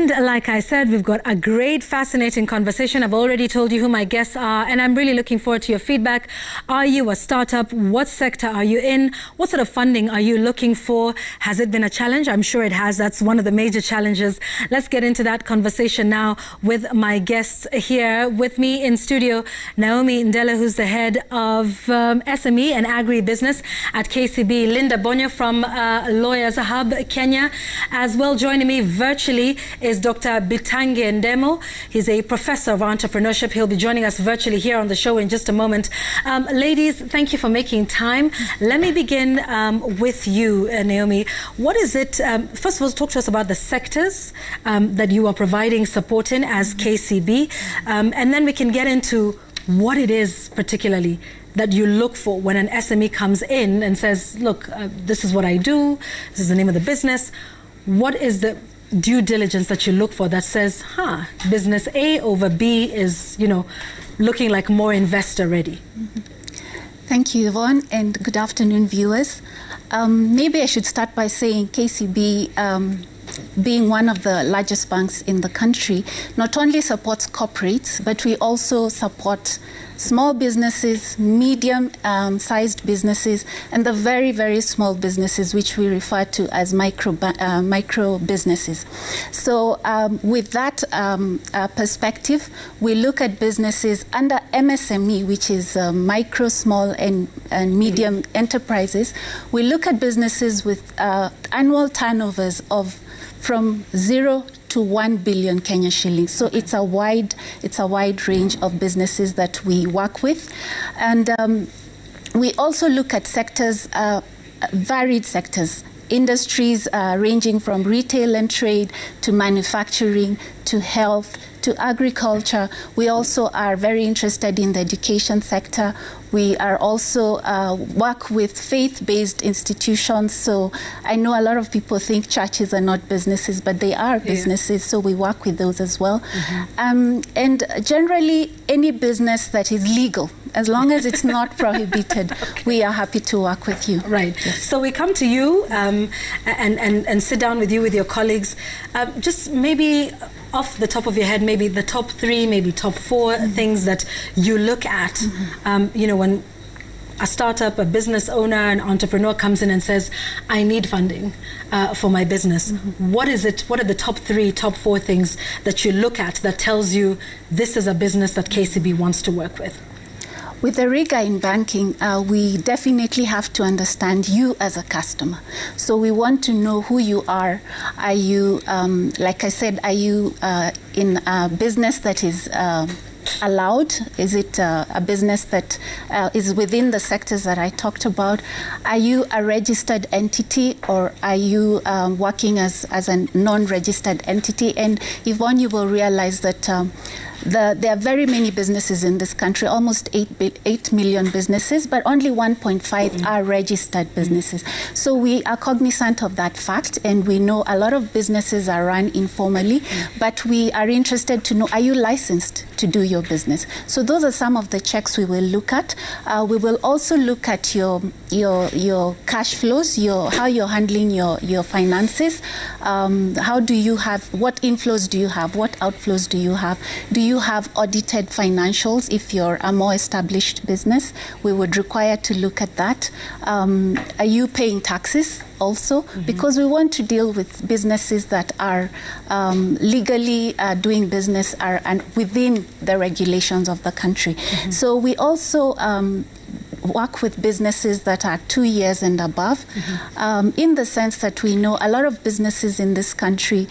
And like I said, we've got a great, fascinating conversation. I've already told you who my guests are, and I'm really looking forward to your feedback. Are you a startup? What sector are you in? What sort of funding are you looking for? Has it been a challenge? I'm sure it has. That's one of the major challenges. Let's get into that conversation now with my guests here. With me in studio, Naomi Ndela, who's the head of SME and agribusiness at KCB. Linda Bonyo from Lawyers Hub, Kenya. As well, joining me virtually is Dr. Bitange Ndemo. He's a professor of entrepreneurship. He'll be joining us virtually here on the show in just a moment. Ladies, thank you for making time. Let me begin with you, Naomi. What is it, first of all, talk to us about the sectors that you are providing support in as KCB, and then we can get into what it is particularly that you look for when an SME comes in and says, look, this is what I do, this is the name of the business. What is the due diligence that you look for that says, business A over B is, looking like more investor ready? Thank you, Yvonne, and good afternoon, viewers. Maybe I should start by saying KCB, being one of the largest banks in the country, not only supports corporates, but we also support small businesses, medium-sized businesses, and the very, very small businesses, which we refer to as micro businesses. So with that perspective, we look at businesses under MSME, which is micro, small, and medium enterprises. We look at businesses with annual turnovers of from 0 to 1 billion Kenya shillings. So it's a wide range of businesses that we work with. And we also look at sectors, varied sectors, industries ranging from retail and trade to manufacturing to health to agriculture. We also are very interested in the education sector. We are also work with faith-based institutions. So I know a lot of people think churches are not businesses, but they are businesses. So we work with those as well. And generally, any business that is legal, as long as it's not prohibited, we are happy to work with you. Right. Yes. So we come to you and sit down with you, with your colleagues. Just maybe off the top of your head, maybe the top 3, maybe top 4 things that you look at, when a startup, a business owner, an entrepreneur comes in and says, I need funding for my business. What is it? What are the top 3, top 4 things that you look at that tells you this is a business that KCB wants to work with? With the rigor in banking, we definitely have to understand you as a customer. So we want to know who you are. Are you, like I said, are you in a business that is allowed? Is it a business that is within the sectors that I talked about? Are you a registered entity, or are you working as a non-registered entity? And Yvonne, you will realize that there are very many businesses in this country, almost 8 million businesses, but only 1.5 are registered businesses. So we are cognizant of that fact, and we know a lot of businesses are run informally, but we are interested to know, are you licensed to do your business? So those are some of the checks we will look at. We will also look at your cash flows, how you're handling your finances. How do you have, what inflows do you have? What outflows do you have? Do you have audited financials? If you're a more established business, we would require to look at that. Are you paying taxes also? Because we want to deal with businesses that are legally doing business and within the regulations of the country. So we also work with businesses that are 2 years and above, in the sense that we know a lot of businesses in this country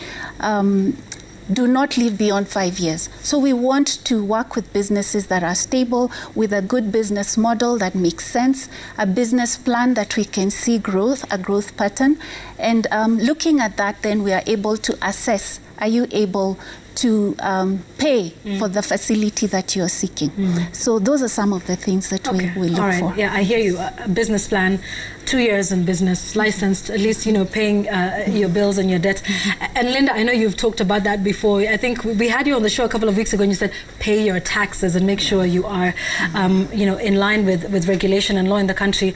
do not live beyond 5 years. So we want to work with businesses that are stable, with a good business model that makes sense, a business plan that we can see growth, a growth pattern. And looking at that, then we are able to assess, are you able to pay for the facility that you're seeking. So those are some of the things that we look for. Yeah, I hear you. A business plan, 2 years in business, licensed, at least, paying your bills and your debt. And Linda, I know you've talked about that before. I think we had you on the show a couple of weeks ago and you said pay your taxes and make sure you are, in line with regulation and law in the country.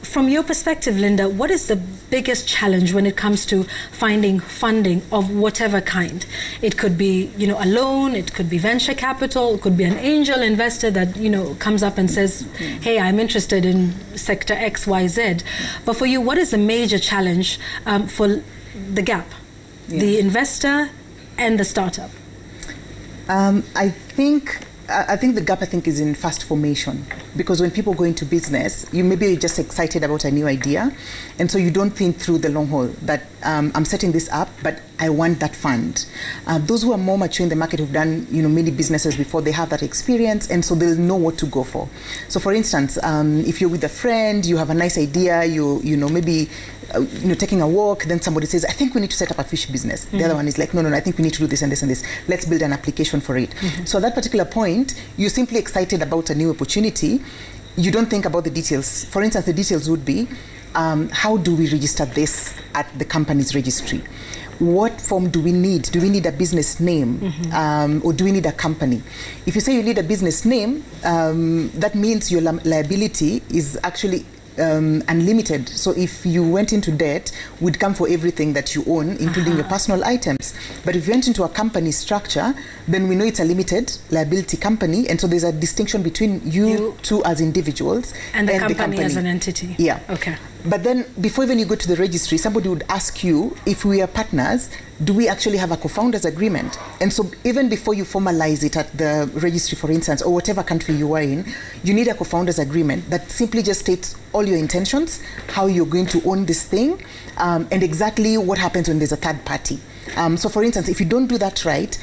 From your perspective, Linda, what is the biggest challenge when it comes to finding funding of whatever kind? It could be, a loan, it could be venture capital, it could be an angel investor that, comes up and says, hey, I'm interested in sector X, Y, Z. But for you, what is the major challenge for the gap, the investor and the startup? I think the gap, is in fast formation, because when people go into business, maybe you're just excited about a new idea, and so you don't think through the long haul that I'm setting this up, but I want that fund. Those who are more mature in the market, who've done many businesses before, they have that experience, and so they'll know what to go for. So, for instance, if you're with a friend, you have a nice idea, maybe taking a walk, then somebody says, I think we need to set up a fish business. The other one is like, no, I think we need to do this and this and this. Let's build an application for it. So at that particular point, you're simply excited about a new opportunity. You don't think about the details. For instance, the details would be, how do we register this at the company's registry? What form do we need? Do we need a business name, or do we need a company? If you say you need a business name, that means your liability is actually unlimited. So if you went into debt, would come for everything that you own, including your personal items. But if you went into a company structure, then we know it's a limited liability company, and so there's a distinction between you two as individuals and the company as an entity. Yeah. Okay. But then before even you go to the registry, somebody would ask you, if we are partners, do we actually have a co-founders agreement? And so even before you formalize it at the registry, for instance, or whatever country you are in, you need a co-founders agreement that simply just states all your intentions, how you're going to own this thing, and exactly what happens when there's a third party. So for instance, if you don't do that right,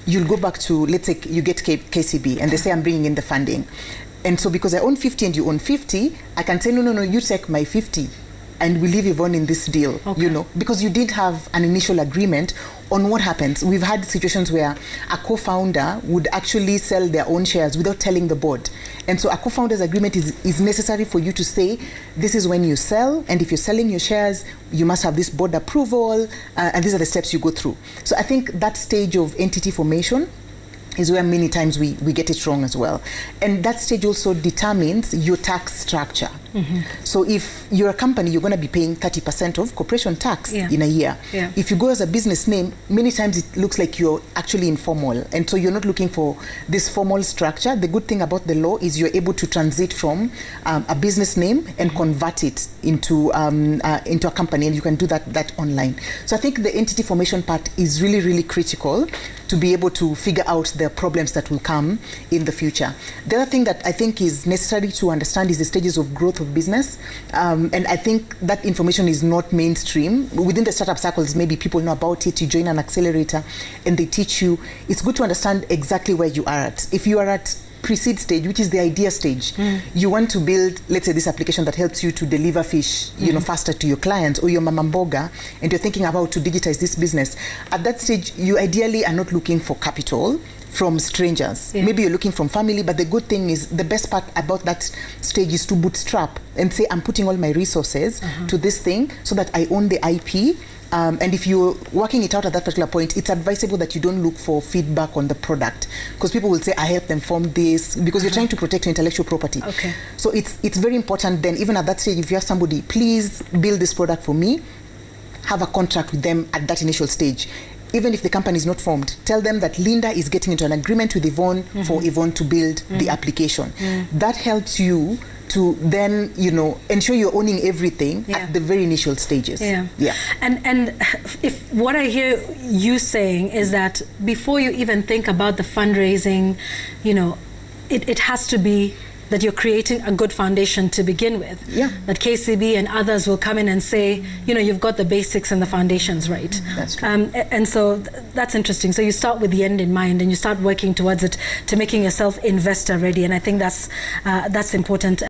you'll go back to, let's say you get KCB and they say, I'm bringing in the funding. And so because I own 50 and you own 50, I can say, no, you take my 50 and we leave Yvonne in this deal, because you did have an initial agreement on what happens. We've had situations where a co-founder would actually sell their own shares without telling the board. And so a co-founder's agreement is necessary for you to say, this is when you sell, and if you're selling your shares, you must have this board approval, and these are the steps you go through. So I think that stage of entity formation is where many times we get it wrong as well. And that stage also determines your tax structure. So if you're a company, you're going to be paying 30% of corporation tax in a year. If you go as a business name, many times it looks like you're actually informal. And so you're not looking for this formal structure. The good thing about the law is you're able to transit from a business name and convert it into a company, and you can do that online. So I think the entity formation part is really, really critical to be able to figure out the problems that will come in the future. The other thing that I think is necessary to understand is the stages of growth of business. And I think that information is not mainstream. Within the startup circles, maybe people know about it. You join an accelerator and they teach you. It's good to understand exactly where you are at. If you are at pre-seed stage, which is the idea stage, you want to build, let's say, this application that helps you to deliver fish, faster to your clients, or your mama mboga, and you're thinking about to digitize this business. At that stage, you ideally are not looking for capital from strangers. Maybe you're looking from family, but the good thing is, the best part about that stage is to bootstrap and say, I'm putting all my resources to this thing so that I own the IP. And if you're working it out at that particular point, it's advisable that you don't look for feedback on the product, because people will say, I helped them form this, because you're trying to protect your intellectual property. So it's very important then, even at that stage, if you have somebody, please build this product for me, have a contract with them at that initial stage. Even if the company is not formed, tell them that Linda is getting into an agreement with Yvonne for Yvonne to build the application. That helps you to then, ensure you're owning everything at the very initial stages. And if what I hear you saying is that before you even think about the fundraising, it has to be that you're creating a good foundation to begin with. That KCB and others will come in and say, you've got the basics and the foundations right. That's true. And so that's interesting. So you start with the end in mind and you start working towards it to making yourself investor ready. And I think that's important.